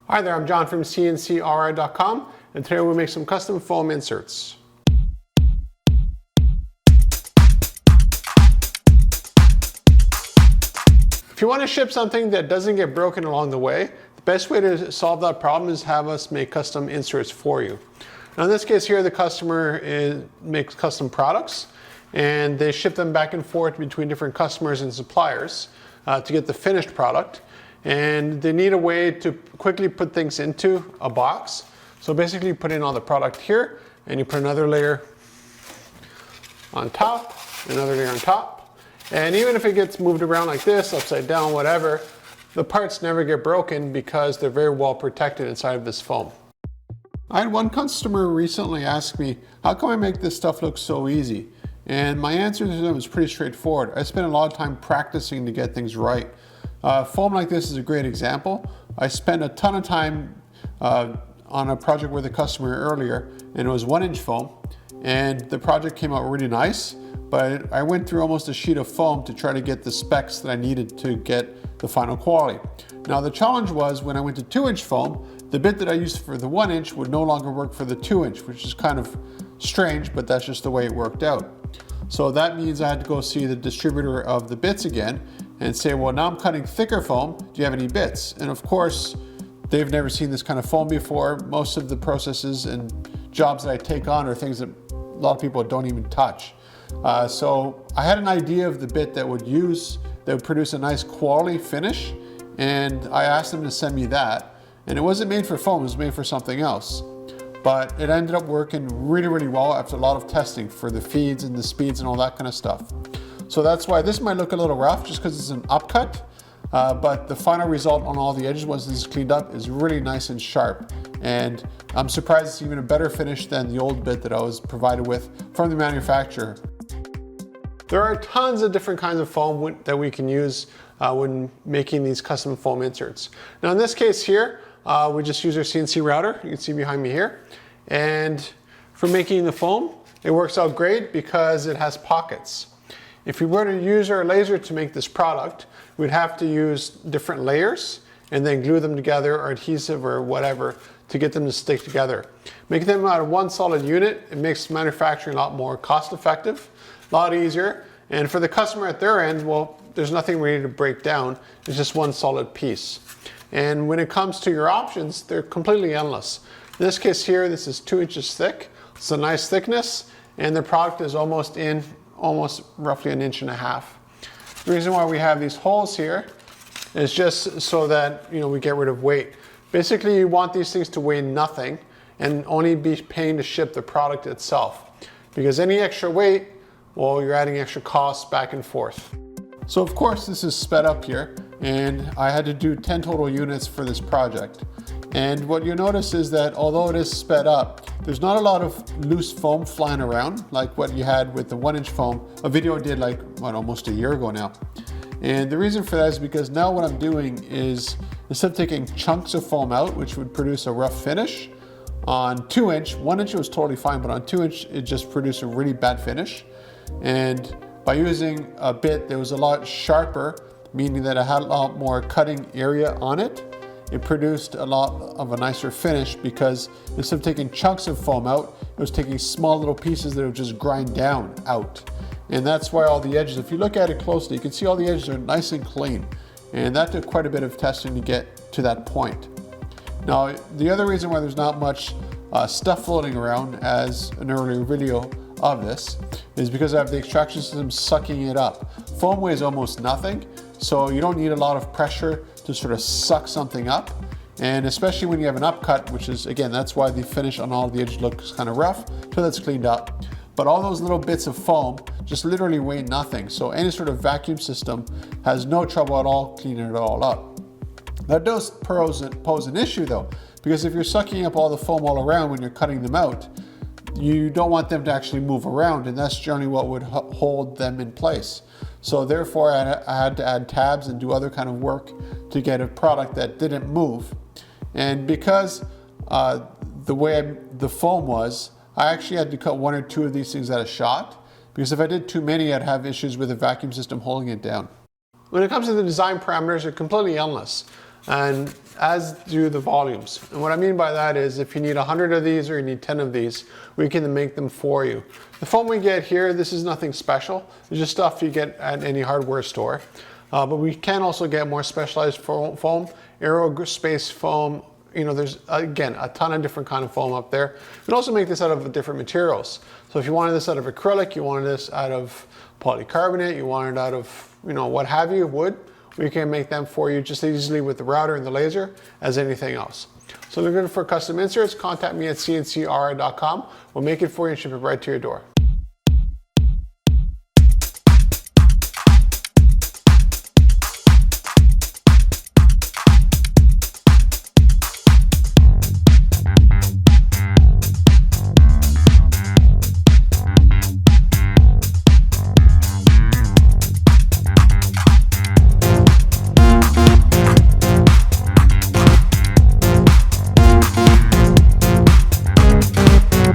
Hi there, I'm John from CNCKing.com, and today we'll make some custom foam inserts. If you want to ship something that doesn't get broken along the way, the best way to solve that problem is have us make custom inserts for you. Now in this case here, the customer makes custom products, and they ship them back and forth between different customers and suppliers to get the finished product. And they need a way to quickly put things into a box. So basically you put in all the product here, and you put another layer on top, another layer on top. And even if it gets moved around like this, upside down, whatever, the parts never get broken because they're very well protected inside of this foam. I had one customer recently ask me, how come I make this stuff look so easy? And my answer to them was pretty straightforward. I spent a lot of time practicing to get things right. Foam like this is a great example. I spent a ton of time on a project with a customer earlier, and it was 1-inch foam, and the project came out really nice, but I went through almost a sheet of foam to try to get the specs that I needed to get the final quality. Now the challenge was when I went to 2-inch foam, the bit that I used for the 1-inch would no longer work for the 2-inch, which is kind of strange, but that's just the way it worked out. So that means I had to go see the distributor of the bits again and say, well, now I'm cutting thicker foam, do you have any bits? And of course, they've never seen this kind of foam before. Most of the processes and jobs that I take on are things that a lot of people don't even touch. So I had an idea of the bit that would produce a nice quality finish, and I asked them to send me that. And it wasn't made for foam, it was made for something else. But it ended up working really, really well after a lot of testing for the feeds and the speeds and all that kind of stuff. So that's why this might look a little rough just because it's an upcut, but the final result on all the edges once this is cleaned up is really nice and sharp. And I'm surprised it's even a better finish than the old bit that I was provided with from the manufacturer. There are tons of different kinds of foam that we can use when making these custom foam inserts. Now in this case here, we just use our CNC router, you can see behind me here. And for making the foam, it works out great because it has pockets. If we were to use our laser to make this product, we'd have to use different layers and then glue them together or adhesive or whatever to get them to stick together. Making them out of one solid unit, it makes manufacturing a lot more cost effective, a lot easier. And for the customer at their end, well, there's nothing really to break down. It's just one solid piece. And when it comes to your options, they're completely endless. In this case here, this is 2 inches thick. It's a nice thickness, and the product is almost roughly 1.5 inches. The reason why we have these holes here is just so that we get rid of weight. Basically, you want these things to weigh nothing and only be paying to ship the product itself. Because any extra weight, well, you're adding extra costs back and forth. So of course this is sped up here, and I had to do 10 total units for this project. And what you notice is that although it is sped up, there's not a lot of loose foam flying around like what you had with the 1-inch foam. A video I did almost a year ago now. And the reason for that is because now what I'm doing is, instead of taking chunks of foam out, which would produce a rough finish, on 2-inch, 1-inch was totally fine, but on 2-inch it just produced a really bad finish. And by using a bit that was a lot sharper, meaning that it had a lot more cutting area on it, it produced a lot of a nicer finish because instead of taking chunks of foam out, it was taking small little pieces that would just grind down out. And that's why all the edges, if you look at it closely, you can see all the edges are nice and clean. And that took quite a bit of testing to get to that point. Now, the other reason why there's not much stuff floating around as an earlier video of this is because I have the extraction system sucking it up. Foam weighs almost nothing, so you don't need a lot of pressure to sort of suck something up. And especially when you have an upcut, which is, again, that's why the finish on all the edges looks kind of rough until that's cleaned up. But all those little bits of foam just literally weigh nothing. So any sort of vacuum system has no trouble at all cleaning it all up. That does pose an issue though, because if you're sucking up all the foam all around when you're cutting them out, you don't want them to actually move around, and that's generally what would hold them in place. So therefore I had to add tabs and do other kind of work to get a product that didn't move. And because the way the foam was, I actually had to cut 1 or 2 of these things at a shot, because if I did too many, I'd have issues with the vacuum system holding it down. When it comes to the design parameters, they're completely endless. and as do the volumes. And what I mean by that is if you need 100 of these or you need 10 of these, we can make them for you. The foam we get here, this is nothing special. It's just stuff you get at any hardware store. But we can also get more specialized foam, aerospace foam. You know, there's, again, a ton of different kind of foam up there. You can also make this out of different materials. So if you wanted this out of acrylic, you wanted this out of polycarbonate, you want it out of, you know, what have you, wood, we can make them for you just as easily with the router and the laser as anything else. So looking for custom inserts, contact me at CNCKing.com. We'll make it for you and ship it right to your door.